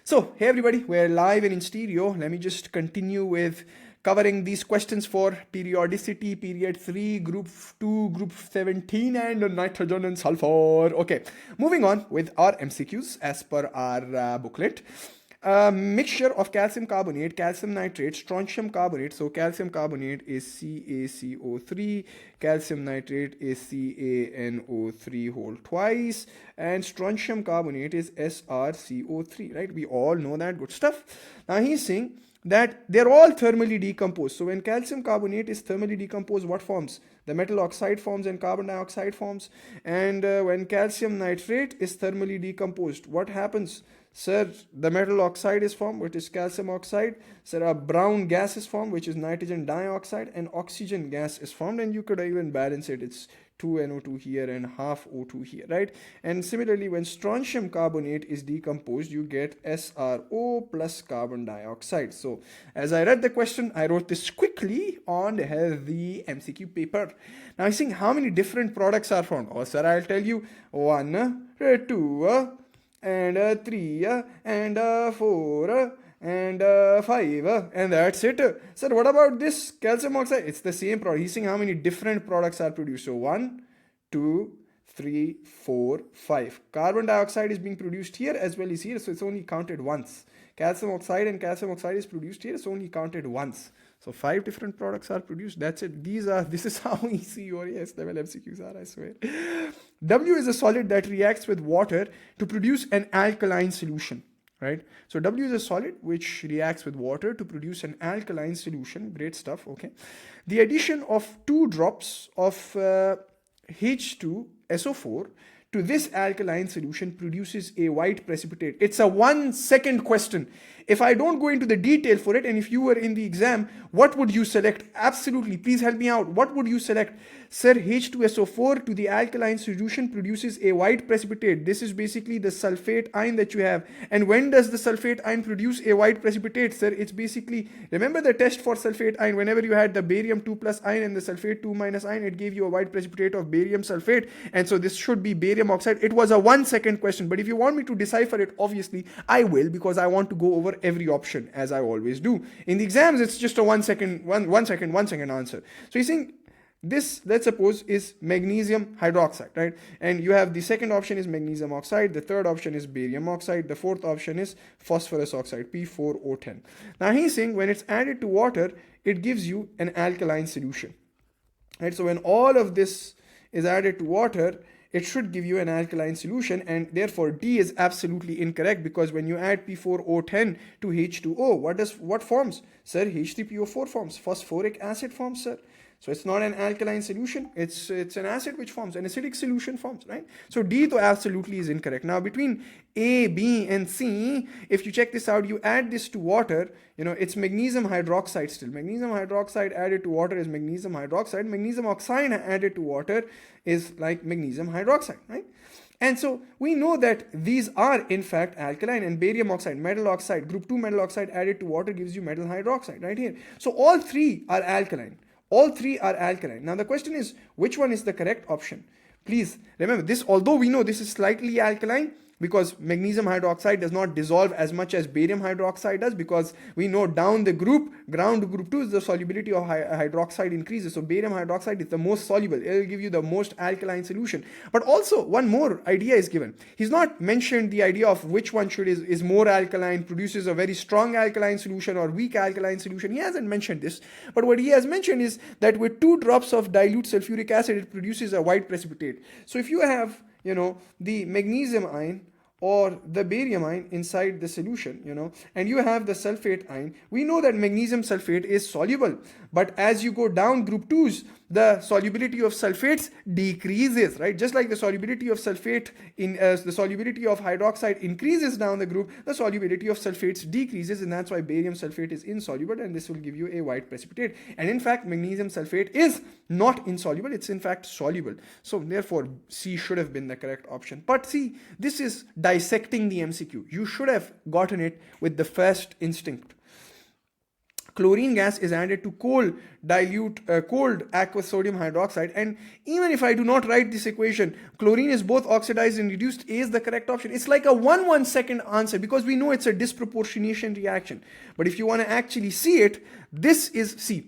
So, hey everybody, we're live and in stereo. Let me just continue with covering these questions for periodicity, period 3, group 2, group 17, and nitrogen and sulfur. Okay, moving on with our MCQs as per our booklet. Mixture of calcium carbonate, calcium nitrate, strontium carbonate. So calcium carbonate is CaCO3, calcium nitrate is CaNO3 whole twice, and strontium carbonate is SrCO3, right? We all know that good stuff. Now he's saying that they're all thermally decomposed. So when calcium carbonate is thermally decomposed, what forms? The metal oxide forms and carbon dioxide forms. And when calcium nitrate is thermally decomposed, what happens? Sir, the metal oxide is formed, which is calcium oxide. Sir, a brown gas is formed, which is nitrogen dioxide, and oxygen gas is formed. And you could even balance it. It's 2NO2 here and half O2 here, right? And similarly, when strontium carbonate is decomposed, you get SrO plus carbon dioxide. So as I read the question, I wrote this quickly on the MCQ paper. Now I think how many different products are formed? Oh, sir, I'll tell you 1, 2, and 3, and 4, and 5, and that's it. Sir, what about this calcium oxide? It's the same product. He's saying how many different products are produced. So 1, 2, 3, 4, 5. Carbon dioxide is being produced here as well as here, so it's only counted once. Calcium oxide and calcium oxide is produced here, it's only counted once. So 5 different products are produced. That's it. This is how easy your yes level MCQs are, I swear. W is a solid that reacts with water to produce an alkaline solution, right? So W is a solid which reacts with water to produce an alkaline solution. Great stuff, okay. The addition of 2 drops of H2SO4 to this alkaline solution produces a white precipitate. It's a 1 second question. If I don't go into the detail for it, and if you were in the exam, what would you select? Absolutely, please help me out. What would you select? Sir, H2SO4 to the alkaline solution produces a white precipitate. This is basically the sulfate ion that you have. And when does the sulfate ion produce a white precipitate? Sir, it's basically, remember the test for sulfate ion, whenever you had the barium 2 plus ion and the sulfate 2 minus ion, it gave you a white precipitate of barium sulfate. And so this should be barium oxide. It was a 1 second question, but if you want me to decipher it, obviously I will, because I want to go over every option as I always do. In the exams, it's just a 1 second answer. So you're saying this, let's suppose, is magnesium hydroxide, right? And you have the second option is magnesium oxide, the third option is barium oxide, the fourth option is phosphorus oxide, P4O10. Now he's saying when it's added to water, it gives you an alkaline solution, right? So when all of this is added to water, it should give you an alkaline solution, and therefore D is absolutely incorrect, because when you add P4O10 to H2O, what forms? Sir, H3PO4 forms, phosphoric acid forms, sir. So it's not an alkaline solution, it's an acid which forms, an acidic solution forms, right? So D though absolutely is incorrect. Now between A, B and C, if you check this out, you add this to water, it's magnesium hydroxide still. Magnesium hydroxide added to water is magnesium hydroxide. Magnesium oxide added to water is like magnesium hydroxide, right? And so we know that these are in fact alkaline, and barium oxide, metal oxide, group 2 metal oxide added to water gives you metal hydroxide right here. So all 3 are alkaline. All 3 are alkaline. Now the question is, which one is the correct option? Please remember this, although we know this is slightly alkaline, because magnesium hydroxide does not dissolve as much as barium hydroxide does, because we know down the group, ground group 2, the solubility of hydroxide increases. So barium hydroxide is the most soluble. It will give you the most alkaline solution. But also one more idea is given. He's not mentioned the idea of which one is more alkaline, produces a very strong alkaline solution or weak alkaline solution. He hasn't mentioned this. But what he has mentioned is that with 2 drops of dilute sulfuric acid, it produces a white precipitate. So if you have the magnesium ion or the barium ion inside the solution, and you have the sulfate ion, we know that magnesium sulfate is soluble. But as you go down group 2s, the solubility of sulfates decreases, right? Just like the solubility of sulfate the solubility of hydroxide increases down the group, the solubility of sulfates decreases, and that's why barium sulfate is insoluble, and this will give you a white precipitate. And in fact, magnesium sulfate is not insoluble, it's in fact soluble. So therefore, C should have been the correct option. But see, this is dissecting the MCQ. You should have gotten it with the first instinct. chlorine gas is added to cold aqueous sodium hydroxide, and even if I do not write this equation, chlorine is both oxidized and reduced, A is the correct option. It's like a 1/1 answer because we know it's a disproportionation reaction. But if you want to actually see it, this is C.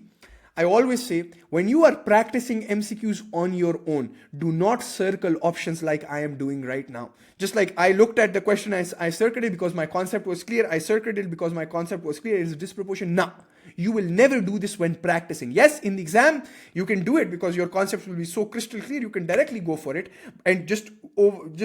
I always say, when you are practicing MCQs on your own, do not circle options like I am doing right now. Just like I looked at the question, I circled it because my concept was clear. I circled it because my concept was clear. It is disproportion. No, you will never do this when practicing. Yes, in the exam, you can do it because your concept will be so crystal clear. You can directly go for it and just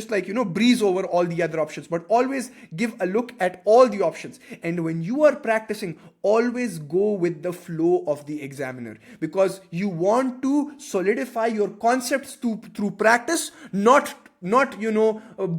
like, breeze over all the other options. But always give a look at all the options. And when you are practicing, always go with the flow of the examiner, because you want to solidify your concepts through practice, not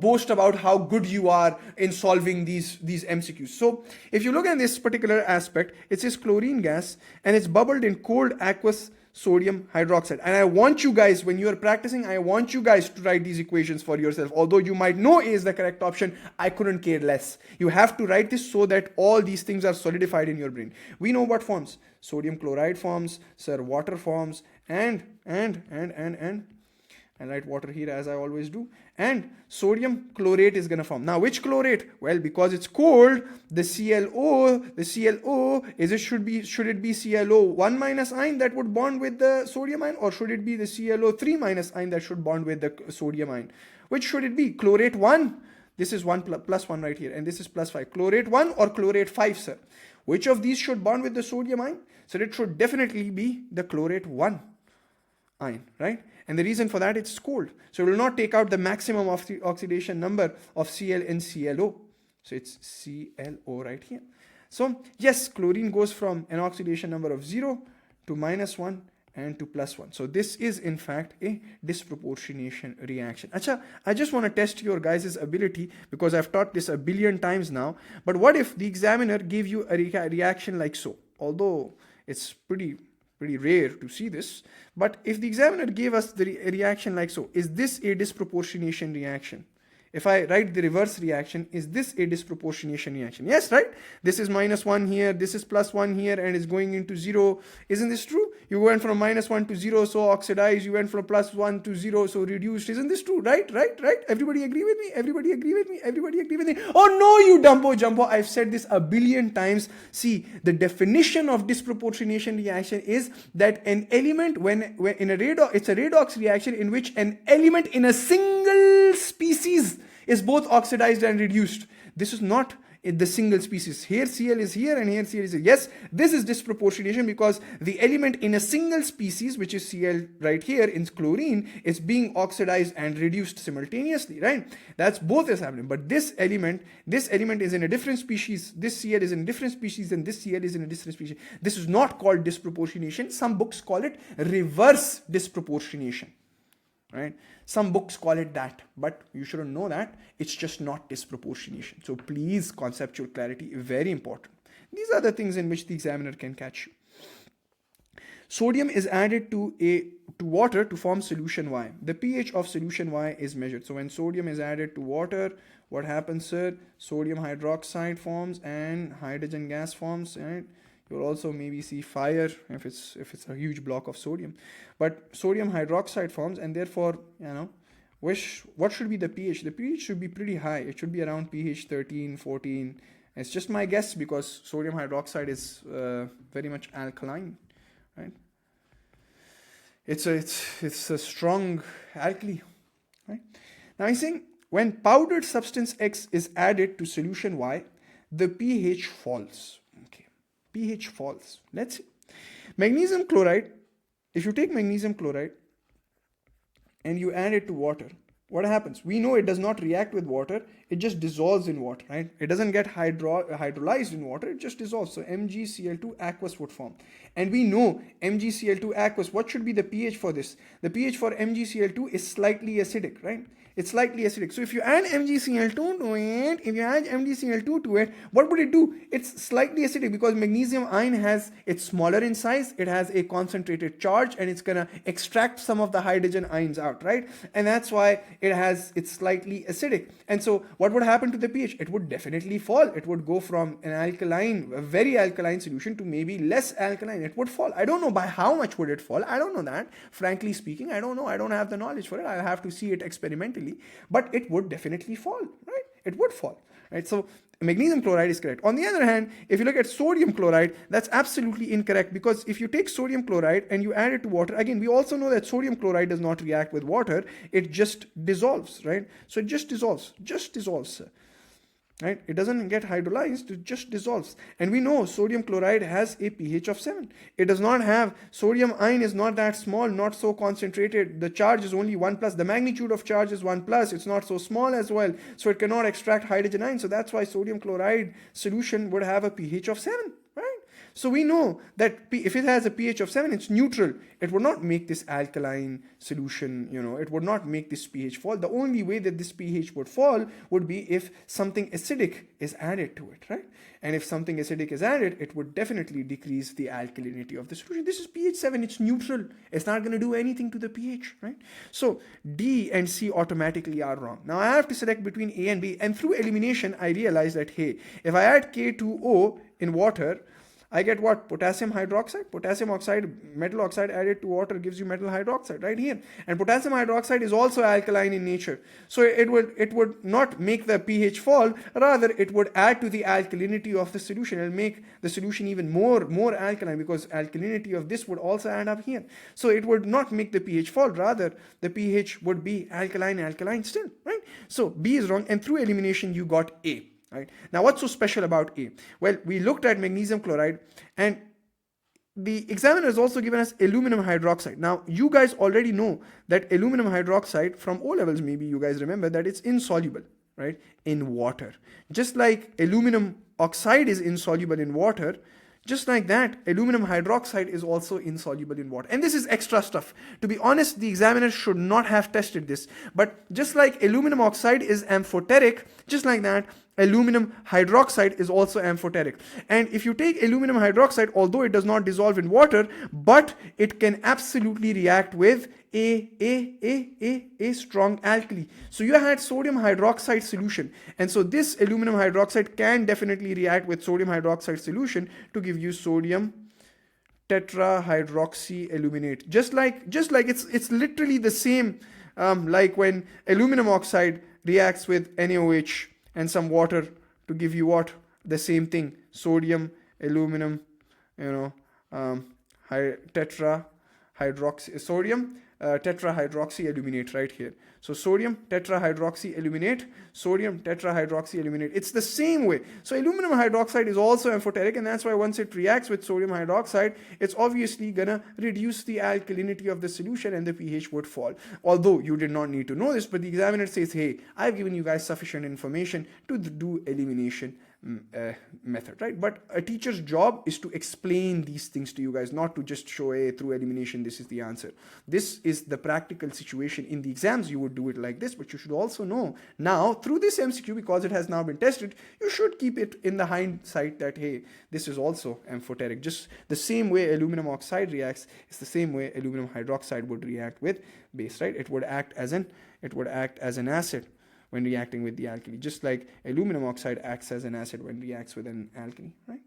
boast about how good you are in solving these MCQs. So if you look at this particular aspect, it says chlorine gas and it's bubbled in cold aqueous sodium hydroxide. And I want you guys, when you are practicing, I want you guys to write these equations for yourself. Although you might know A is the correct option, I couldn't care less. You have to write this so that all these things are solidified in your brain. We know what forms. Sodium chloride forms, sir, water forms, and write water here as I always do, and sodium chlorate is gonna form. Now which chlorate? Well, because it's cold, the ClO is it should it be ClO1 minus ion that would bond with the sodium ion, or should it be the ClO3 minus ion that should bond with the sodium ion? Which should it be? Chlorate 1, this is 1 plus 1 right here, and this is plus 5. Chlorate 1 or chlorate 5, sir? Which of these should bond with the sodium ion? So it should definitely be the chlorate 1 ion, right? And the reason for that, it's cold. So it will not take out the maximum of the oxidation number of Cl and ClO. So it's ClO right here. So yes, chlorine goes from an oxidation number of 0 to -1 and to +1. So this is in fact a disproportionation reaction. Acha, I just want to test your guys' ability because I've taught this a billion times now. But what if the examiner gave you a reaction like so? Although it's pretty rare to see this, but if the examiner gave us the reaction like so, is this a disproportionation reaction? If I write the reverse reaction, is this a disproportionation reaction? Yes, right? This is -1 here, this is +1 here, and it's going into 0. Isn't this true? You went from -1 to 0, so oxidized. You went from +1 to 0, so reduced. Isn't this true? Right? Everybody agree with me? Everybody agree with me? Everybody agree with me? Oh no, you dumbo jumbo. I've said this a billion times. See, the definition of disproportionation reaction is that an element, when in a redox, it's a redox reaction in which an element in a single species is both oxidized and reduced. This is not in the single species. Here Cl is here and here Cl is here. Yes, this is disproportionation because the element in a single species, which is Cl right here in chlorine, is being oxidized and reduced simultaneously, right? That's both is happening. But this element is in a different species. This Cl is in a different species and this Cl is in a different species. This is not called disproportionation. Some books call it reverse disproportionation. Right? Some books call it that, but you shouldn't know that. It's just not disproportionation. So please, conceptual clarity, very important. These are the things in which the examiner can catch you. Sodium is added to water to form solution Y. The pH of solution Y is measured. So when sodium is added to water, what happens, sir? Sodium hydroxide forms and hydrogen gas forms, right? You'll also maybe see fire if it's a huge block of sodium. But sodium hydroxide forms, and therefore, what should be the pH? The pH should be pretty high. It should be around pH 13, 14. It's just my guess because sodium hydroxide is very much alkaline, right? It's a strong alkali, right? Now he's saying when powdered substance X is added to solution Y, the pH falls. pH falls. Let's see. Magnesium chloride, if you take magnesium chloride and you add it to water, what happens? We know it does not react with water, it just dissolves in water, right? It doesn't get hydrolyzed in water, it just dissolves. So MgCl2 aqueous would form. And we know MgCl2 aqueous, what should be the pH for this? The pH for MgCl2 is slightly acidic, right? It's slightly acidic. So if you add MgCl2 to it, what would it do? It's slightly acidic because magnesium ion it's smaller in size, it has a concentrated charge, and it's gonna extract some of the hydrogen ions out, right? And that's why it's slightly acidic. And so what would happen to the pH? It would definitely fall. It would go from an alkaline, a very alkaline solution to maybe less alkaline. It would fall. I don't know by how much would it fall. I don't know that. Frankly speaking, I don't know. I don't have the knowledge for it. I'll have to see it experimentally. But it would definitely fall, right? It would fall, right? So magnesium chloride is correct. On the other hand, if you look at sodium chloride, that's absolutely incorrect, because if you take sodium chloride and you add it to water, again, we also know that sodium chloride does not react with water. It just dissolves, right? So it just dissolves, right? It doesn't get hydrolyzed, it just dissolves. And we know sodium chloride has a pH of 7. It does not have, sodium ion is not that small, not so concentrated. The charge is only 1 plus. The magnitude of charge is 1 plus. It's not so small as well. So it cannot extract hydrogen ion. So that's why sodium chloride solution would have a pH of 7, right? So we know that if it has a pH of 7, it's neutral. It would not make this alkaline solution, it would not make this pH fall. The only way that this pH would fall would be if something acidic is added to it, right? And if something acidic is added, it would definitely decrease the alkalinity of the solution. This is pH 7, it's neutral. It's not going to do anything to the pH, right? So D and C automatically are wrong. Now I have to select between A and B, and through elimination, I realize that, hey, if I add K2O in water, I get what? Potassium hydroxide. Potassium oxide, metal oxide added to water gives you metal hydroxide right here. And potassium hydroxide is also alkaline in nature. So it would not make the pH fall, rather it would add to the alkalinity of the solution. It'll make the solution even more alkaline, because alkalinity of this would also add up here. So it would not make the pH fall, rather the pH would be alkaline still, right? So B is wrong, and through elimination you got A. Right. Now, what's so special about A? Well, we looked at magnesium chloride, and the examiner has also given us aluminum hydroxide. Now, you guys already know that aluminum hydroxide from O levels, maybe you guys remember that it's insoluble, right, in water. Just like aluminum oxide is insoluble in water, just like that, aluminum hydroxide is also insoluble in water. And this is extra stuff. To be honest, the examiner should not have tested this. But just like aluminum oxide is amphoteric, just like that, aluminum hydroxide is also amphoteric. And if you take aluminum hydroxide, although it does not dissolve in water, but it can absolutely react with a strong alkali. So you had sodium hydroxide solution, and so this aluminum hydroxide can definitely react with sodium hydroxide solution to give you sodium tetrahydroxyaluminate. Just like it's literally the same, like when aluminum oxide reacts with NaOH and some water to give you what? The same thing, sodium, aluminum, tetrahydroxyaluminate right here. So sodium tetrahydroxyaluminate, sodium tetrahydroxyaluminate. It's the same way. So aluminum hydroxide is also amphoteric, and that's why once it reacts with sodium hydroxide, it's obviously gonna reduce the alkalinity of the solution and the pH would fall. Although you did not need to know this, but the examiner says, hey, I've given you guys sufficient information to do elimination method, right? But a teacher's job is to explain these things to you guys, not to just show, hey, through elimination this is the answer. This is the practical situation. In the exams you would do it like this, but you should also know now through this MCQ, because it has now been tested, you should keep it in the hindsight that, hey, this is also amphoteric. Just the same way aluminum oxide reacts is the same way aluminum hydroxide would react with base, right? It would act as an acid when reacting with the alkali, just like aluminum oxide acts as an acid when reacts with an alkali, right?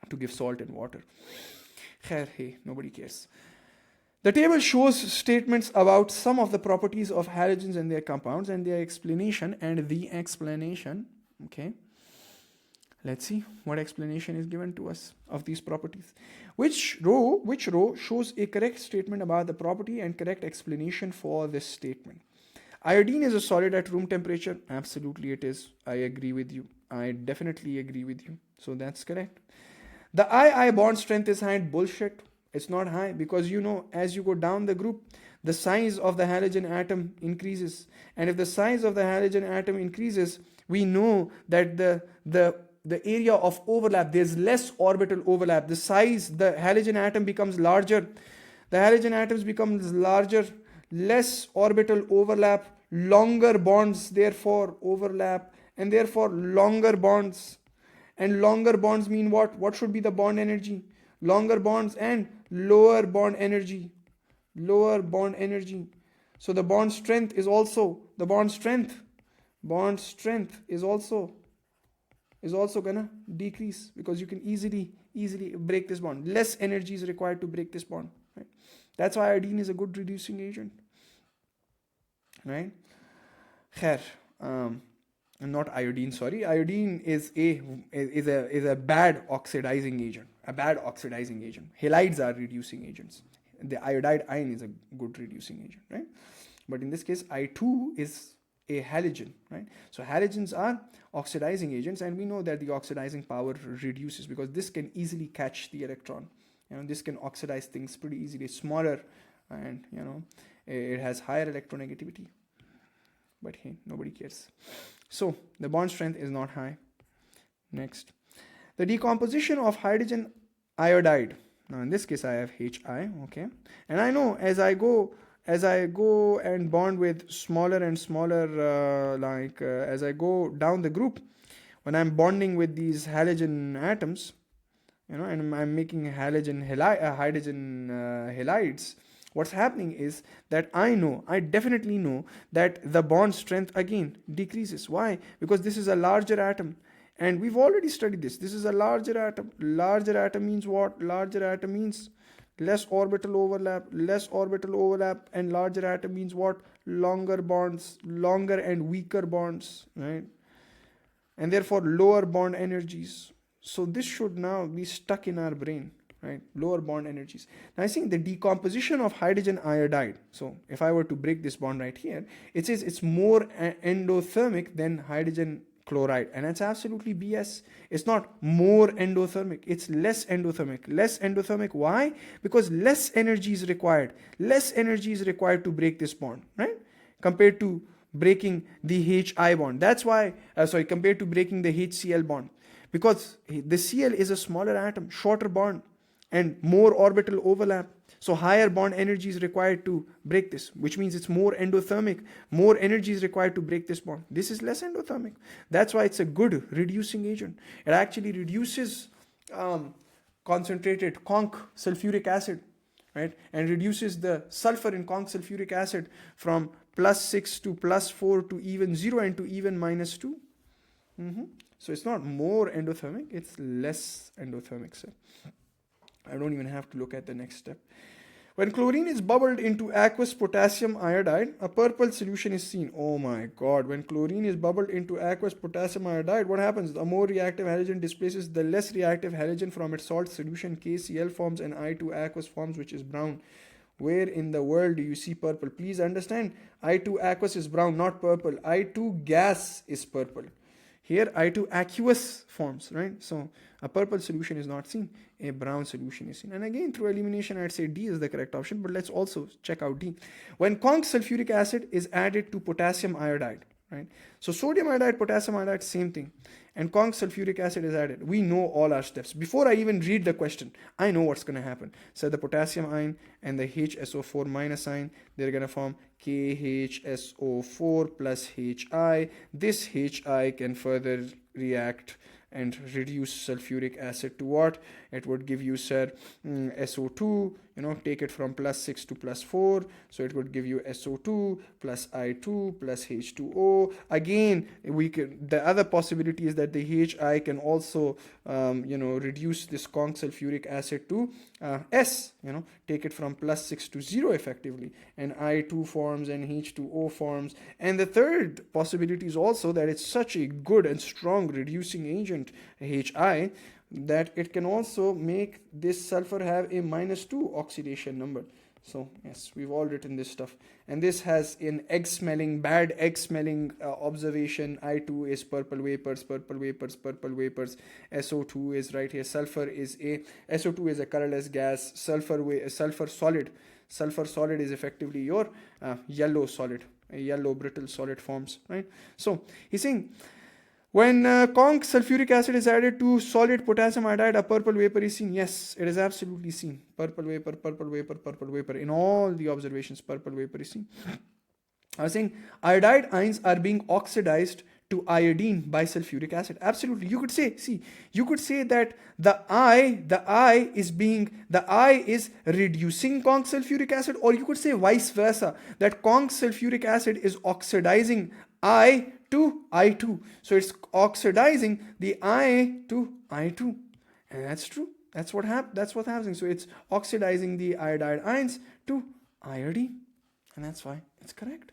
To give salt and water. Khair, hey, nobody cares. The table shows statements about some of the properties of halogens and their compounds and their explanation okay? Let's see what explanation is given to us of these properties. Which row shows a correct statement about the property and correct explanation for this statement? Iodine is a solid at room temperature. Absolutely it is. I agree with you. I definitely agree with you. So that's correct. The I bond strength is high. Bullshit. It's not high, because as you go down the group, the size of the halogen atom increases. And if the size of the halogen atom increases, we know that the area of overlap, there's less orbital overlap. The halogen atom becomes larger. The halogen atoms becomes larger, less orbital overlap, longer bonds therefore overlap, and therefore longer bonds. And longer bonds mean what? What should be the bond energy? Longer bonds and lower bond energy. So the bond strength is also the bond strength. bond strength is also gonna decrease, because you can easily break this bond. Less energy is required to break this bond, right? That's why iodine is a good reducing agent, right? Khair, not iodine, sorry. Iodine is a bad oxidizing agent. A bad oxidizing agent. Halides are reducing agents. The iodide ion is a good reducing agent, right? But in this case, I2 is a halogen, right? So halogens are oxidizing agents, and we know that the oxidizing power reduces because this can easily catch the electron. This can oxidize things pretty easily. It's smaller, and it has higher electronegativity. But hey, nobody cares. So the bond strength is not high. Next, the decomposition of hydrogen iodide. Now in this case I have Hi, okay, and I know as I go and bond with smaller and smaller, as I go down the group, when I'm bonding with these halogen atoms, and I'm making hydrogen halides, what's happening is that I definitely know that the bond strength again decreases. Why? Because this is a larger atom, and we've already studied this. This is a larger atom. Larger atom means what? Larger atom means less orbital overlap. Less orbital overlap and larger atom means what? Longer bonds, longer and weaker bonds, right? And therefore lower bond energies. So this should now be stuck in our brain, right? Lower bond energies. Now I think the decomposition of hydrogen iodide. So if I were to break this bond right here, it says it's more endothermic than hydrogen chloride, and that's absolutely BS. It's not more endothermic, it's less endothermic. Less endothermic. Why? Because less energy is required. Less energy is required to break this bond, right? Compared to breaking the HI bond. That's why, compared to breaking the HCl bond. Because the Cl is a smaller atom, shorter bond, and more orbital overlap. So higher bond energy is required to break this, which means it's more endothermic. More energy is required to break this bond. This is less endothermic. That's why it's a good reducing agent. It actually reduces concentrated conch sulfuric acid, right? And reduces the sulfur in conch sulfuric acid from +6 to +4 to even 0 and to even -2. So it's not more endothermic, it's less endothermic, sir. I don't even have to look at the next step. When chlorine is bubbled into aqueous potassium iodide, a purple solution is seen. Oh my god, when chlorine is bubbled into aqueous potassium iodide, what happens? The more reactive halogen displaces the less reactive halogen from its salt solution. KCl forms and I2 aqueous forms, which is brown. Where in the world do you see purple? Please understand, I2 aqueous is brown, not purple. I2 gas is purple. Here I2 aqueous forms, right? So a purple solution is not seen, a brown solution is seen. And again, through elimination, I'd say D is the correct option, but let's also check out D. When conch sulfuric acid is added to potassium iodide, right? So sodium iodide, potassium iodide, same thing. And conch sulfuric acid is added. We know all our steps. Before I even read the question, I know what's going to happen. So the potassium ion and the HSO4 minus ion, they're going to form KHSO4 plus HI. This HI can further react and reduce sulfuric acid to what? It would give you, sir, SO2, take it from +6 to +4. So it would give you SO2 plus I2 plus H2O. Again, the other possibility is that the HI can also, reduce this conch sulfuric acid to S, take it from +6 to 0 effectively. And I2 forms and H2O forms. And the third possibility is also that it's such a good and strong reducing agent, HI, that it can also make this sulfur have a -2 oxidation number. So yes, we've all written this stuff, and this has an bad egg smelling observation. I2 is purple vapors, SO2 is right here. SO2 is a colorless gas. Sulfur solid is effectively your yellow solid, a yellow brittle solid forms, right? So he's saying, when conch sulfuric acid is added to solid potassium iodide, a purple vapor is seen. Yes, it is absolutely seen. Purple vapor. In all the observations, purple vapor is seen. I was saying iodide ions are being oxidized to iodine by sulfuric acid. Absolutely. You could say that the I is reducing conch sulfuric acid, or you could say vice versa, that conch sulfuric acid is oxidizing I to I2. So it's oxidizing the I to I2. And that's true. That's what's happening. So it's oxidizing the iodide ions to iodine. And that's why it's correct.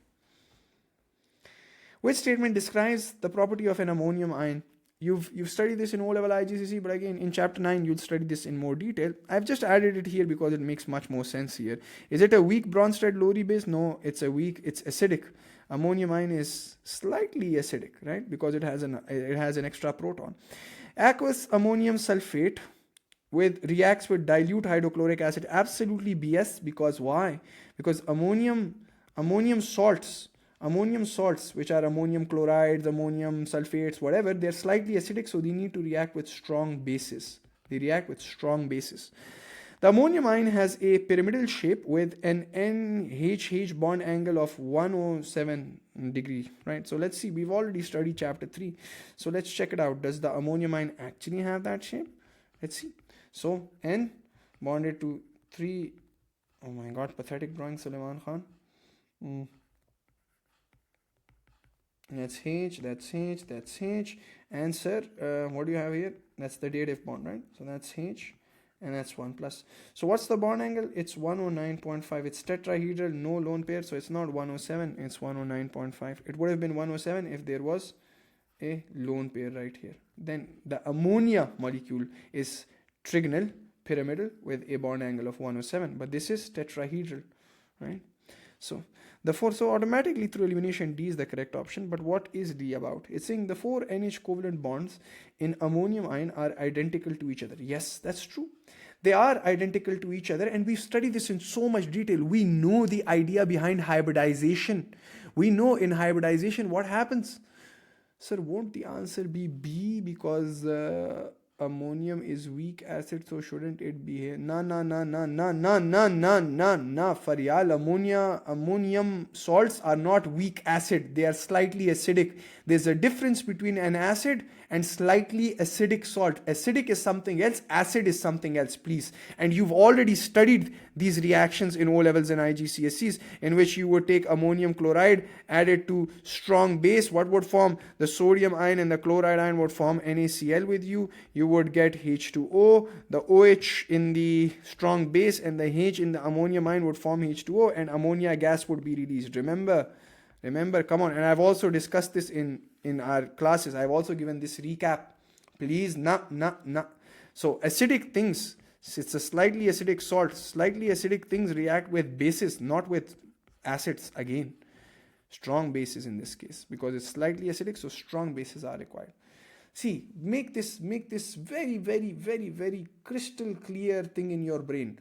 Which statement describes the property of an ammonium ion? You've studied this in O-level IGCSE, but again in chapter 9 you'll study this in more detail. I've just added it here because it makes much more sense here. Is it a weak Bronsted-Lowry base? No, it's acidic. Ammonium ion is slightly acidic, right? Because it has an extra proton. Aqueous ammonium sulfate reacts with dilute hydrochloric acid. Absolutely BS. Because why? Because ammonium salts, which are ammonium chlorides, ammonium sulfates, whatever, they're slightly acidic, so they need to react with strong bases. The ammonium ion has a pyramidal shape with an NH bond angle of 107 degree, right? So let's see, we've already studied chapter 3. So let's check it out. Does the ammonium ion actually have that shape? Let's see. So N bonded to 3, oh my god, pathetic drawing, Sulaiman Khan. That's H, and sir, what do you have here? That's the dative bond, right? So that's H, and that's 1 plus. So what's the bond angle? It's 109.5. It's tetrahedral, no lone pair, so it's not 107, it's 109.5. It would have been 107 if there was a lone pair right here. Then the ammonia molecule is trigonal, pyramidal, with a bond angle of 107, but this is tetrahedral, right? So automatically through elimination D is the correct option. But what is D about? It's saying the 4 NH covalent bonds in ammonium ion are identical to each other. Yes, that's true. They are identical to each other, and we've studied this in so much detail. We know the idea behind hybridization. We know in hybridization what happens. Sir, won't the answer be B because ammonium is weak acid, so shouldn't it be here? Faryal, ammonium salts are not weak acid. They are slightly acidic. There's a difference between an acid and slightly acidic salt. Acidic is something else, acid is something else, please. And you've already studied these reactions in O-levels and IGCSEs, in which you would take ammonium chloride, add it to strong base. What would form? The sodium ion and the chloride ion would form NaCl with you. You would get H2O. The OH in the strong base and the H in the ammonium ion would form H2O, and ammonia gas would be released. Remember, come on. And I've also discussed this in our classes. I've also given this recap. Please, So acidic things, it's a slightly acidic salt. Slightly acidic things react with bases, not with acids again. Strong bases in this case, because it's slightly acidic, so strong bases are required. See, make this very, very, very, very crystal clear thing in your brain.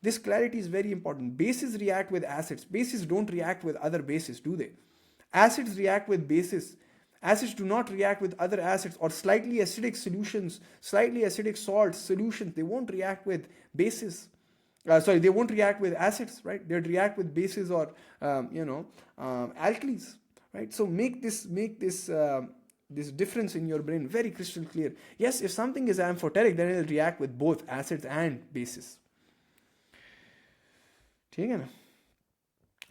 This clarity is very important. Bases react with acids. Bases don't react with other bases, do they? Acids react with bases. Acids do not react with other acids or slightly acidic solutions, slightly acidic salts, solutions. They won't react with bases. They won't react with acids, right? They'd react with bases or, alkalis, right? So make this difference in your brain very crystal clear. Yes, if something is amphoteric, then it will react with both acids and bases.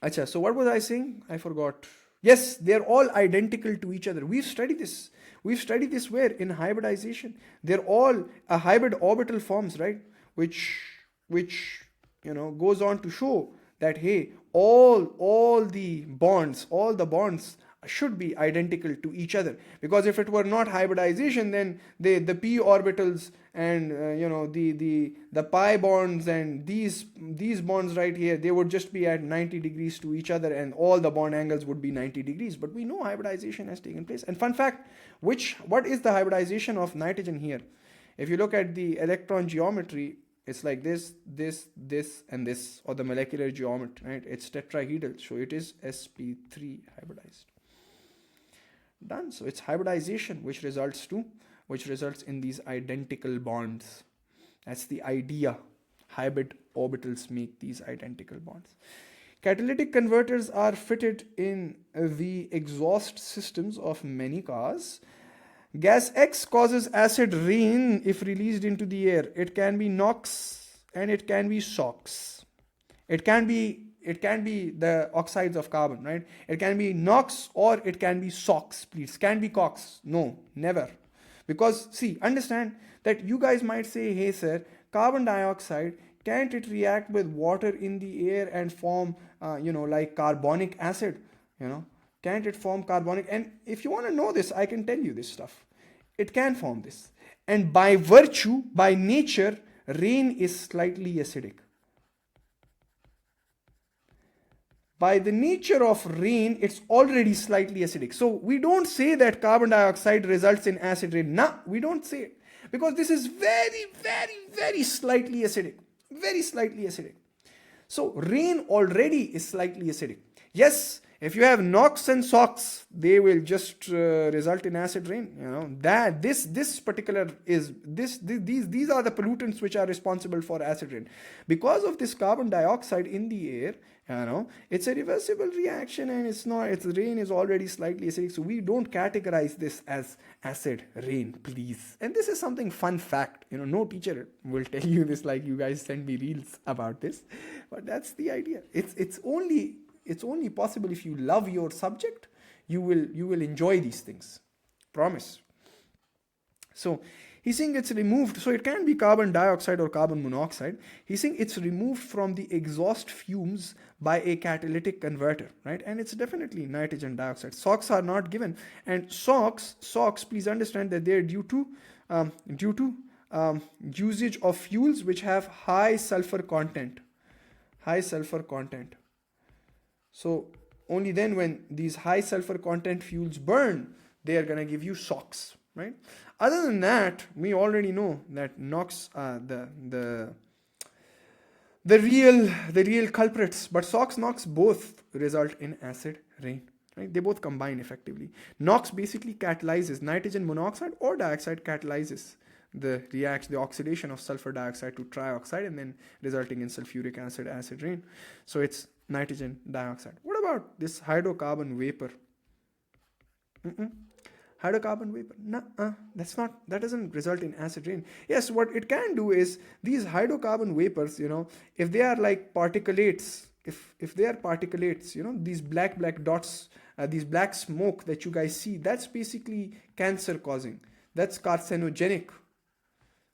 Acha, so what was I saying? I forgot. Yes, they're all identical to each other. We've studied this. We've studied this where? In hybridization. They're all a hybrid orbital forms, right? Which goes on to show that, hey, all the bonds should be identical to each other, because if it were not hybridization, then the p orbitals and the pi bonds and these bonds right here, they would just be at 90 degrees to each other, and all the bond angles would be 90 degrees. But we know hybridization has taken place. And fun fact, what is the hybridization of nitrogen here? If you look at the electron geometry, it's like this, and this, or the molecular geometry, right? It's tetrahedral, so it is sp3 hybridized. Done. So it's hybridization which results in these identical bonds. That's the idea. Hybrid orbitals make these identical bonds. Catalytic converters are fitted in the exhaust systems of many cars. Gas X causes acid rain if released into the air. It can be NOx and it can be SOx. It can be it can be the oxides of carbon, right? It can be NOx or it can be SOx, please. Can be COX. No, never. Because, see, understand that you guys might say, hey, sir, carbon dioxide, can't it react with water in the air and form, like carbonic acid? Can't it form carbonic? And if you want to know this, I can tell you this stuff. It can form this. And by virtue, by nature, rain is slightly acidic. By the nature of rain, it's already slightly acidic. So we don't say that carbon dioxide results in acid rain. No, we don't say it. Because this is very, very, very slightly acidic. Very slightly acidic. So rain already is slightly acidic. Yes, if you have NOx and SOx, they will just result in acid rain. That this particular is these are the pollutants which are responsible for acid rain. Because of this carbon dioxide in the air, it's a reversible reaction, and its rain is already slightly acidic. So we don't categorize this as acid rain, please. And this is something fun fact. No teacher will tell you this, like you guys send me reels about this, but that's the idea. It's only possible if you love your subject. You will enjoy these things. Promise. So he's saying it's removed. So it can be carbon dioxide or carbon monoxide. He's saying it's removed from the exhaust fumes by a catalytic converter, right? And it's definitely nitrogen dioxide. SOx are not given. And SOx, please understand that they're due to usage of fuels which have high sulfur content. High sulfur content. So only then when these high sulfur content fuels burn, they are going to give you SOx, right? Other than that, we already know that NOx are the real culprits. But SOx, NOx both result in acid rain, right? They both combine effectively. NOx basically catalyzes nitrogen monoxide or dioxide, catalyzes the oxidation of sulfur dioxide to trioxide, and then resulting in sulfuric acid rain. So it's nitrogen dioxide. What about this hydrocarbon vapor? Hydrocarbon vapor? That doesn't result in acid rain. Yes, what it can do is these hydrocarbon vapors, if they are like particulates, if they are particulates, these black dots, these black smoke that you guys see, that's basically cancer causing. That's carcinogenic.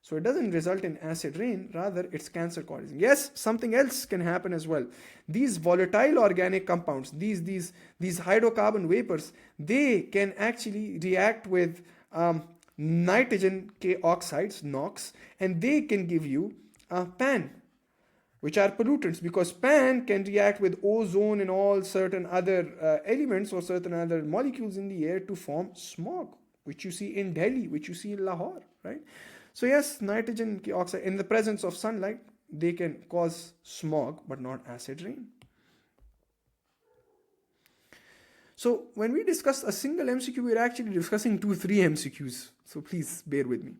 So it doesn't result in acid rain, rather it's cancer causing. Yes, something else can happen as well. These volatile organic compounds, these hydrocarbon vapors, they can actually react with nitrogen oxides, NOx, and they can give you PAN, which are pollutants, because PAN can react with ozone and all certain other elements or certain other molecules in the air to form smog, which you see in Delhi, which you see in Lahore, right? So yes, nitrogen oxide in the presence of sunlight, they can cause smog, but not acid rain. So when we discuss a single MCQ, we're actually discussing 2-3 MCQs. So please bear with me.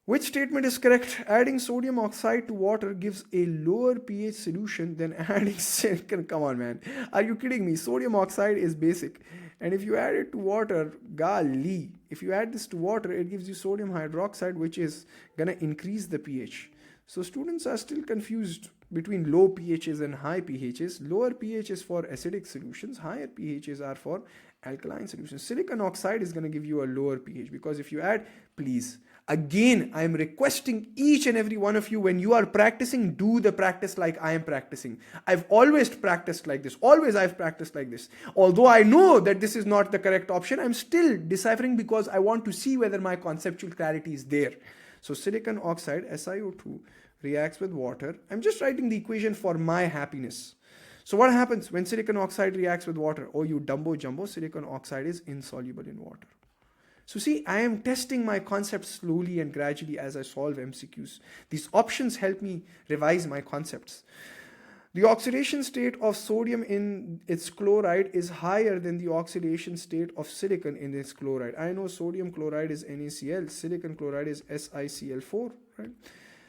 Which statement is correct? Adding sodium oxide to water gives a lower pH solution than adding silicon. Come on, man. Are you kidding me? Sodium oxide is basic. And if you add it to water, golly, if you add this to water, it gives you sodium hydroxide, which is going to increase the pH. So students are still confused between low pHs and high pHs. Lower pHs for acidic solutions, higher pHs are for alkaline solutions. Silicon oxide is going to give you a lower pH, because if you add, please, again, I am requesting each and every one of you, when you are practicing, do the practice like I am practicing. I've always practiced like this. Always I've practiced like this. Although I know that this is not the correct option, I'm still deciphering because I want to see whether my conceptual clarity is there. So silicon oxide, SiO2, reacts with water. I'm just writing the equation for my happiness. So what happens when silicon oxide reacts with water? Oh, you dumbo jumbo, silicon oxide is insoluble in water. So see, I am testing my concepts slowly and gradually as I solve MCQs. These options help me revise my concepts. The oxidation state of sodium in its chloride is higher than the oxidation state of silicon in its chloride. I know sodium chloride is NaCl, silicon chloride is SiCl4, right?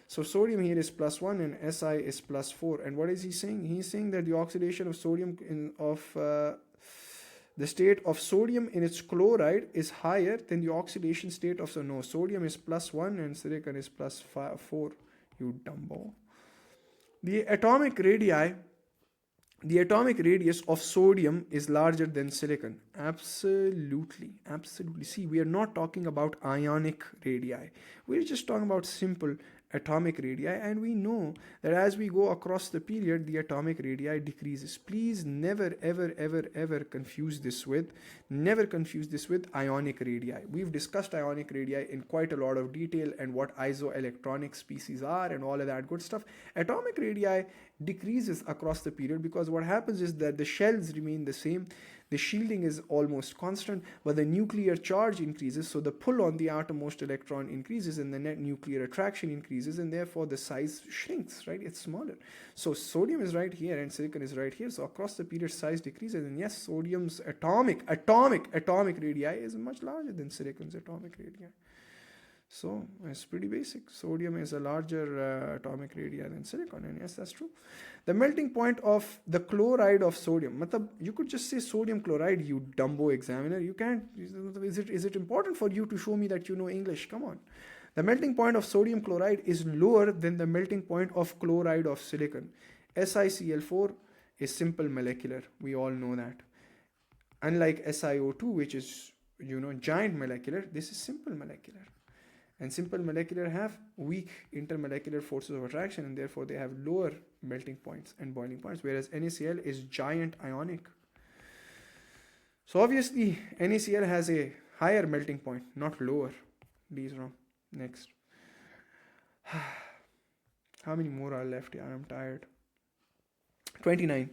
So sodium here is +1 and Si is +4. And what is he saying? He's saying that the oxidation of sodium the state of sodium in its chloride is higher than the oxidation state of sodium is +1 and silicon is +4. You dumbo. The atomic radii the atomic radius of sodium is larger than silicon. Absolutely, absolutely. See, we are not talking about ionic radii. We're just talking about simple atomic radii, and we know that as we go across the period, the atomic radii decreases. Please never, ever, ever, ever never confuse this with ionic radii. We've discussed ionic radii in quite a lot of detail and what isoelectronic species are and all of that good stuff. Atomic radii decreases across the period because what happens is that the shells remain the same, the shielding is almost constant, but the nuclear charge increases, so the pull on the outermost electron increases and the net nuclear attraction increases, and therefore the size shrinks, right? It's smaller. So sodium is right here and silicon is right here, so across the period size decreases, and yes, sodium's atomic radii is much larger than silicon's atomic radii. So it's pretty basic. Sodium is a larger atomic radii than silicon, and yes, that's true. The melting point of the chloride of sodium. Matlab, you could just say sodium chloride, you dumbo examiner. You can't. Is it important for you to show me that you know English? Come on. The melting point of sodium chloride is lower than the melting point of chloride of silicon. SiCl4 is simple molecular. We all know that. Unlike SiO2, which is giant molecular, this is simple molecular. And simple molecular have weak intermolecular forces of attraction, and therefore they have lower melting points and boiling points, whereas NaCl is giant ionic. So obviously NaCl has a higher melting point, not lower. D is wrong. Next. How many more are left here? I'm tired. 29.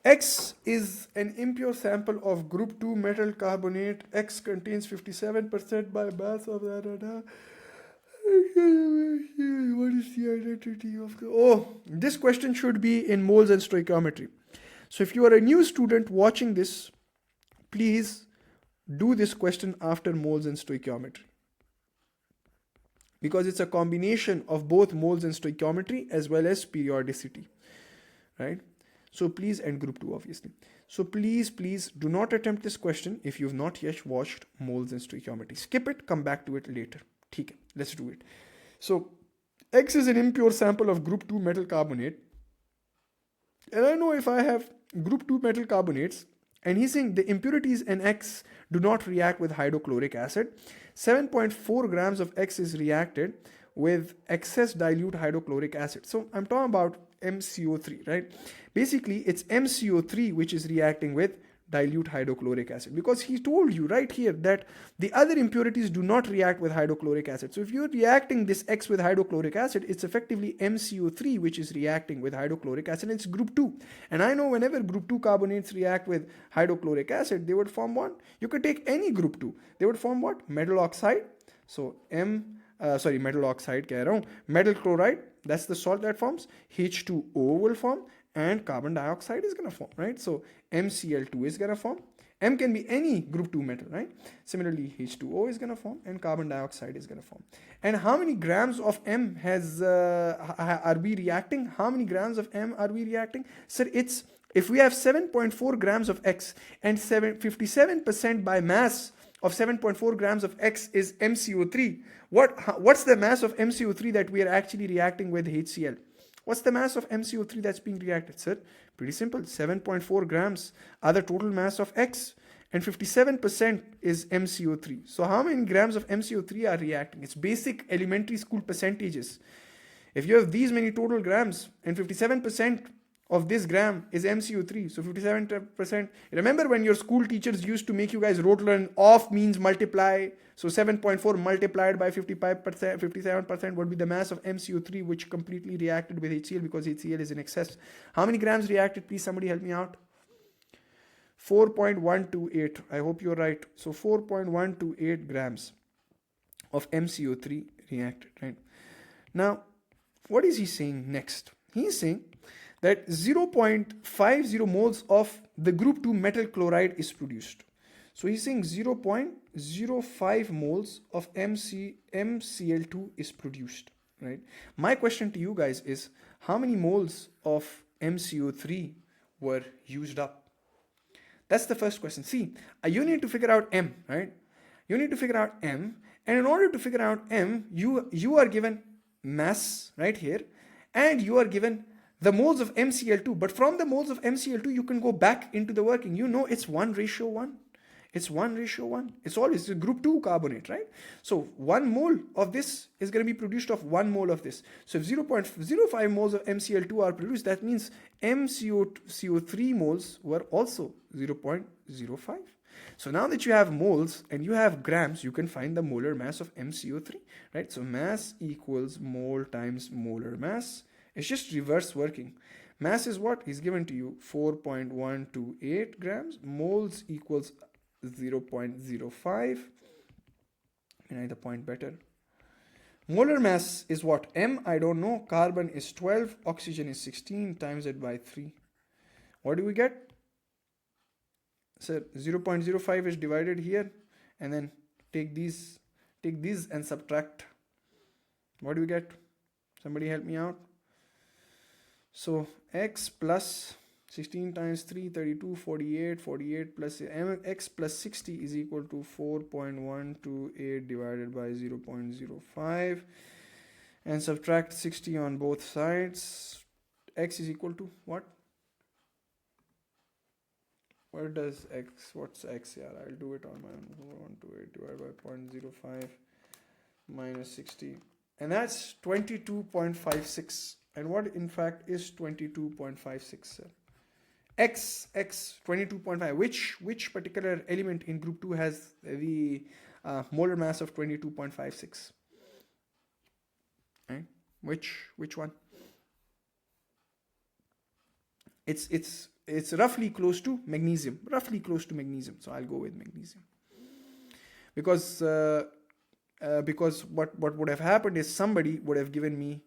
X is an impure sample of group 2 metal carbonate. X contains 57% by mass of that. What is the identity of the... Oh, this question should be in moles and stoichiometry. So if you are a new student watching this, please do this question after moles and stoichiometry, because it's a combination of both moles and stoichiometry as well as periodicity, right? So please, and group 2 obviously. So please do not attempt this question if you've not yet watched moles and stoichiometry. Skip it, come back to it later. Okay, let's do it. So X is an impure sample of group 2 metal carbonate. And I know if I have group 2 metal carbonates, and he's saying the impurities in X do not react with hydrochloric acid, 7.4 grams of X is reacted with excess dilute hydrochloric acid. So I'm talking about MCO3, right? Basically, it's MCO3 which is reacting with dilute hydrochloric acid, because he told you right here that the other impurities do not react with hydrochloric acid. So if you're reacting this X with hydrochloric acid, it's effectively MCO3 which is reacting with hydrochloric acid. It's group 2. And I know whenever group 2 carbonates react with hydrochloric acid, they would form what? You could take any group 2. They would form what? Metal oxide. So metal oxide keh raha hu. Metal chloride, that's the salt that forms. H2O will form, and carbon dioxide is going to form, right? So MCl2 is going to form. M can be any group 2 metal, right? Similarly, H2O is going to form, and carbon dioxide is going to form. And how many grams of M are we reacting? How many grams of M are we reacting? Sir, it's, if we have 7.4 grams of X and 57% by mass of 7.4 grams of X is MCO3, what's the mass of MCO3 that we are actually reacting with HCl? What's the mass of MCO3 that's being reacted, sir? Pretty simple. 7.4 grams are the total mass of X, and 57% is MCO3. So how many grams of MCO3 are reacting? It's basic elementary school percentages. If you have these many total grams and 57% of this gram is MCO3, so 57%. Remember when your school teachers used to make you guys rote learn off means multiply? So 7.4 multiplied by 55%, 57% would be the mass of MCO3, which completely reacted with HCl because HCl is in excess. How many grams reacted? Please somebody help me out. 4.128. I hope you're right. So 4.128 grams of MCO3 reacted, right? Now, what is he saying next? He's saying that 0.50 moles of the group 2 metal chloride is produced. So he's saying 0.05 moles of MCl2 is produced, right? My question to you guys is, how many moles of MCO3 were used up? That's the first question. See, you need to figure out M, right? You need to figure out M, and in order to figure out M, you are given mass right here, and you are given the moles of MCl2. But from the moles of MCl2, you can go back into the working. You know it's 1:1. It's 1:1. It's always a group 2 carbonate, right? So 1 mole of this is going to be produced of 1 mole of this. So if 0.05 moles of MCl2 are produced, that means MCO3 moles were also 0.05. So now that you have moles and you have grams, you can find the molar mass of MCO3, right? So mass equals mole times molar mass. It's just reverse working. Mass is what is given to you, 4.128 grams. Moles equals 0.05. And I the point better. Molar mass is what? M, I don't know. Carbon is 12. Oxygen is 16. Times it by 3. What do we get? So 0.05 is divided here. And then take these and subtract. What do we get? Somebody help me out. So x plus 16 times 3, 32, 48, 48 plus x plus 60 is equal to 4.128 divided by 0.05, and subtract 60 on both sides. X is equal to what? What does x, what's x here? I'll do it on my own. 4.128 divided by 0.05 minus 60, and that's 22.56. And what in fact is 22.56? X 22.5. Which particular element in group 2 has the molar mass of 22.56? Right? Which one? It's roughly close to magnesium. So I'll go with magnesium. Because what would have happened is somebody would have given me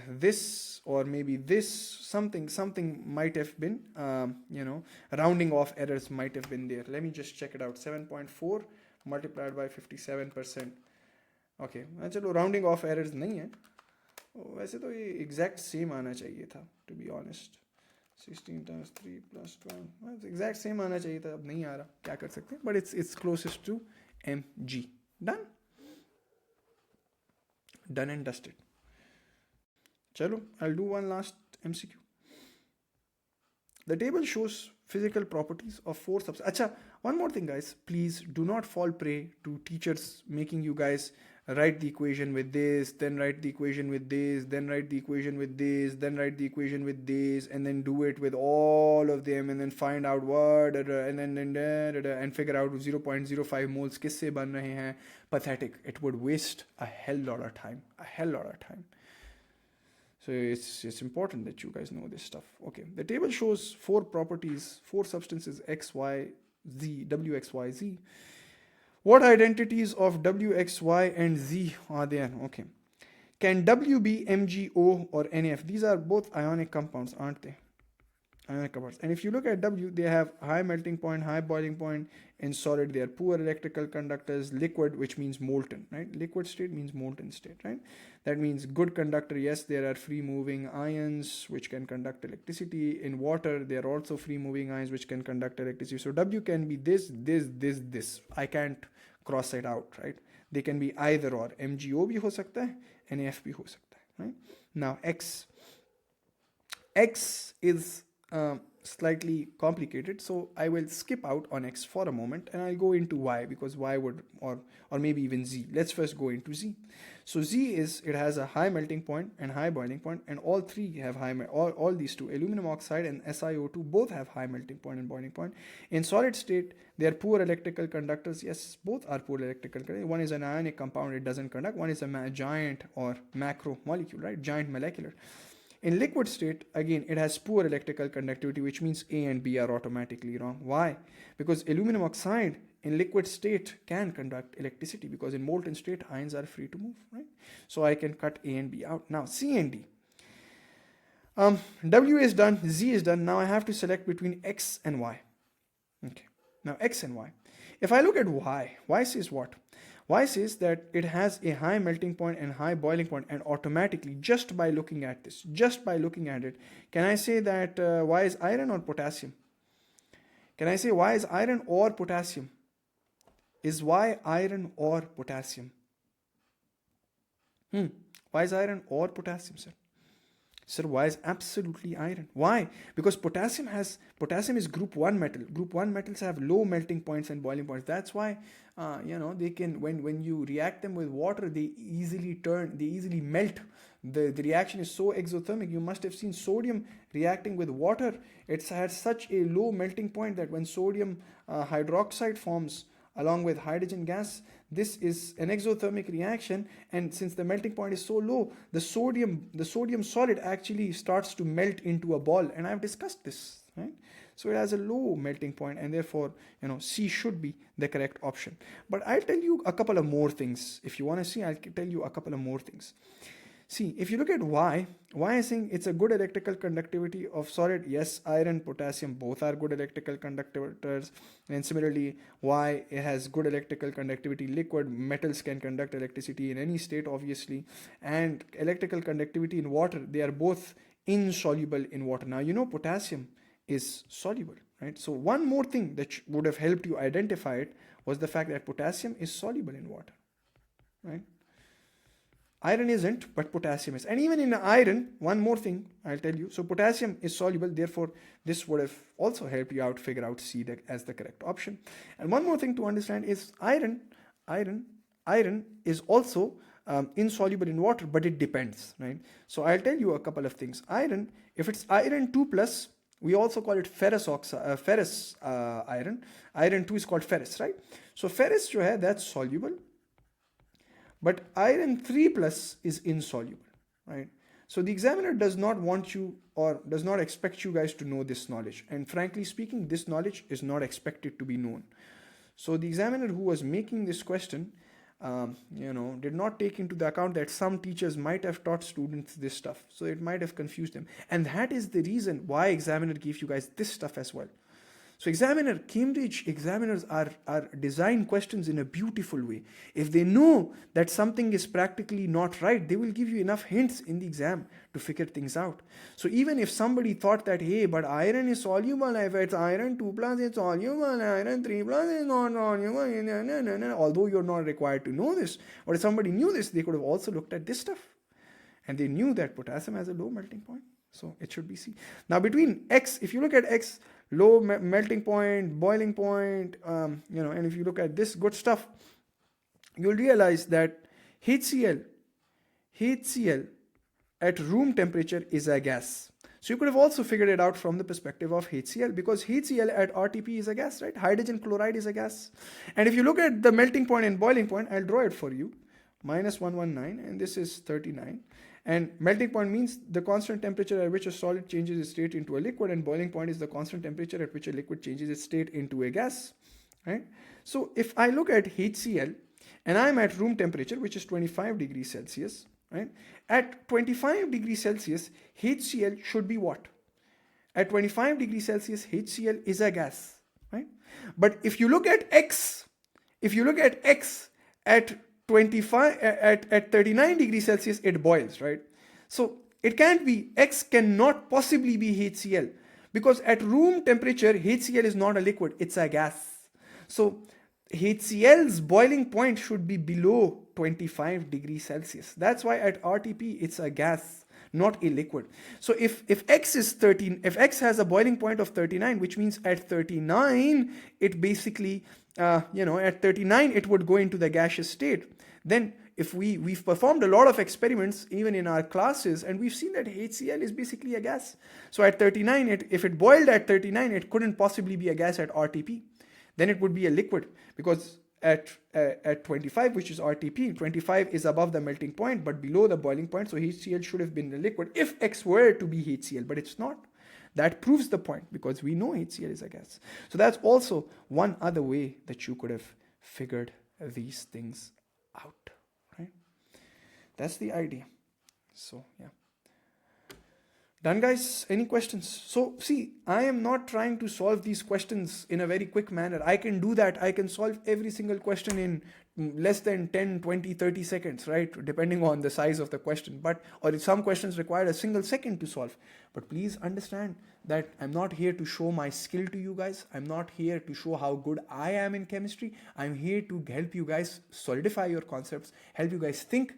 this, or maybe this, something might have been, rounding off errors might have been there. Let me just check it out. 7.4 multiplied by 57%. Okay, चलो rounding off errors नहीं है. वैसे तो ये exact same आना चाहिए था, to be honest. 16 times 3 plus 12. Exact same आना चाहिए था, अब नहीं आ रहा, क्या कर सकते हैं? But it's closest to mg. Done and dusted. Chalo, I'll do one last MCQ. The table shows physical properties of 4 substances. Acha, one more thing, guys. Please do not fall prey to teachers making you guys write the equation with this, then write the equation with this, then write the equation with this, then write the equation with this, and then do it with all of them, and then find out what, and figure out 0.05 moles kisse ban rahe hain. Pathetic. It would waste a hell lot of time. So it's important that you guys know this stuff. Okay, the table shows 4 properties, 4 substances, X, Y, Z, W, X, Y, Z. What identities of W, X, Y, and Z are there? Okay. Can W be MgO or NF? These are both ionic compounds, aren't they? Ionic compounds. And if you look at W, they have high melting point, high boiling point. In solid, they are poor electrical conductors. Liquid, which means molten, right? Liquid state means molten state, right? That means good conductor. Yes, there are free moving ions which can conduct electricity. In water, there are also free moving ions which can conduct electricity. So W can be this. I can't cross it out, right? They can be either or. MgO bhi ho sakta hai, NF bhi ho sakta hai, right? Now X is slightly complicated, so I will skip out on X for a moment and I'll go into Y, because Y would, or maybe even Z. Let's first go into Z. So Z it has a high melting point and high boiling point, and all three have all these two, aluminum oxide and SiO2, both have high melting point and boiling point. In solid state, they are poor electrical conductors. Yes, both are poor electrical conductors. One is an ionic compound, it doesn't conduct. One is a giant or macro molecule, right? Giant molecular. In liquid state, again, it has poor electrical conductivity, which means A and B are automatically wrong. Why? Because aluminum oxide in liquid state can conduct electricity, because in molten state, ions are free to move, right? So I can cut A and B out. Now, C and D. W is done, Z is done. Now I have to select between X and Y. Okay. Now X and Y. If I look at Y says what? Y says that it has a high melting point and high boiling point, and automatically, just by looking at this, just by looking at it, can I say that Y is iron or potassium? Can I say Y is iron or potassium? Is Y iron or potassium? Y is iron or potassium, sir? Sir, why is absolutely iron? Why? Because potassium is group 1 metal. Group 1 metals have low melting points and boiling points. That's why they can, when you react them with water, they easily melt. The reaction is so exothermic. You must have seen sodium reacting with water. It has such a low melting point that when sodium hydroxide forms along with hydrogen gas, this is an exothermic reaction, and since the melting point is so low, the sodium solid actually starts to melt into a ball, and I've discussed this, right? So it has a low melting point, and therefore C should be the correct option. But I'll tell you a couple of more things. If you want to see, I'll tell you a couple of more things. See, if you look at why is saying it's a good electrical conductivity of solid. Yes, iron, potassium, both are good electrical conductors. And similarly, why it has good electrical conductivity. Liquid metals can conduct electricity in any state, obviously. And electrical conductivity in water, they are both insoluble in water. Now, potassium is soluble, right? So one more thing that would have helped you identify it was the fact that potassium is soluble in water, right? Iron isn't, but potassium is. And even in iron, one more thing I'll tell you. So potassium is soluble, therefore this would have also helped you out figure out C as the correct option. And one more thing to understand is iron is also insoluble in water, but it depends, right? So I'll tell you a couple of things. Iron, if it's iron 2 plus, we also call it ferrous iron. Iron 2 is called ferrous, right? So ferrous, that's soluble. But iron 3 plus is insoluble, right? So the examiner does not want you or does not expect you guys to know this knowledge. And frankly speaking, this knowledge is not expected to be known. So the examiner who was making this question, did not take into the account that some teachers might have taught students this stuff. So it might have confused them. And that is the reason why examiner gives you guys this stuff as well. So Cambridge examiners are design questions in a beautiful way. If they know that something is practically not right, they will give you enough hints in the exam to figure things out. So even if somebody thought that, hey, but iron is soluble, if it's iron 2 plus, it's soluble, iron 3 plus is not soluble, although you're not required to know this, or if somebody knew this, they could have also looked at this stuff. And they knew that potassium has a low melting point. So it should be C. Now between X, if you look at X, low melting point, boiling point, and if you look at this good stuff, you'll realize that HCl at room temperature is a gas. So you could have also figured it out from the perspective of HCl, because HCl at RTP is a gas, right? Hydrogen chloride is a gas. And if you look at the melting point and boiling point, I'll draw it for you. -119, and this is 39. And melting point means the constant temperature at which a solid changes its state into a liquid, and boiling point is the constant temperature at which a liquid changes its state into a gas, right? So if I look at HCl and I'm at room temperature, which is 25 degrees Celsius, right? At 25 degrees Celsius, HCl should be what? At 25 degrees Celsius, HCl is a gas, right? But if you look at X at 39 degrees Celsius, it boils, right? So it can't be, X cannot possibly be HCl, because at room temperature, HCl is not a liquid, it's a gas. So HCl's boiling point should be below 25 degrees Celsius. That's why at RTP, it's a gas, not a liquid. So if X is 13, if X has a boiling point of 39, which means at 39, it basically, at 39, it would go into the gaseous state. Then if we've performed a lot of experiments even in our classes, and we've seen that HCl is basically a gas. So at 39, if it boiled at 39, it couldn't possibly be a gas at RTP. Then it would be a liquid, because at 25, which is RTP, 25 is above the melting point but below the boiling point, so HCl should have been a liquid if X were to be HCl, but it's not. That proves the point, because we know HCl is a gas. So that's also one other way that you could have figured these things out, right? That's the idea. So yeah, done, guys. Any questions? So see, I am not trying to solve these questions in a very quick manner. I can do that. I can solve every single question in less than 10, 20, 30 seconds, right? Depending on the size of the question. Or some questions require a single second to solve. But please understand that I'm not here to show my skill to you guys. I'm not here to show how good I am in chemistry. I'm here to help you guys solidify your concepts, help you guys think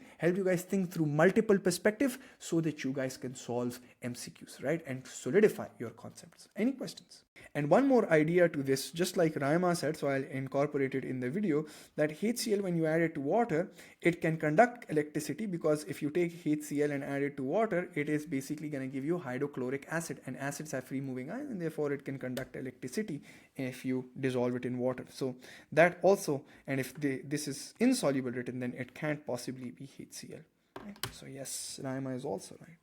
through multiple perspectives so that you guys can solve MCQs, right? And solidify your concepts. Any questions? And one more idea to this, just like Raima said, so I'll incorporate it in the video, that HCl, when you add it to water, it can conduct electricity, because if you take HCl and add it to water, it is basically going to give you hydrochloric acid, and acids have free moving ions, and therefore it can conduct electricity if you dissolve it in water. So that also, and if this is insoluble written, then it can't possibly be HCl. Right? So yes, Raima is also right.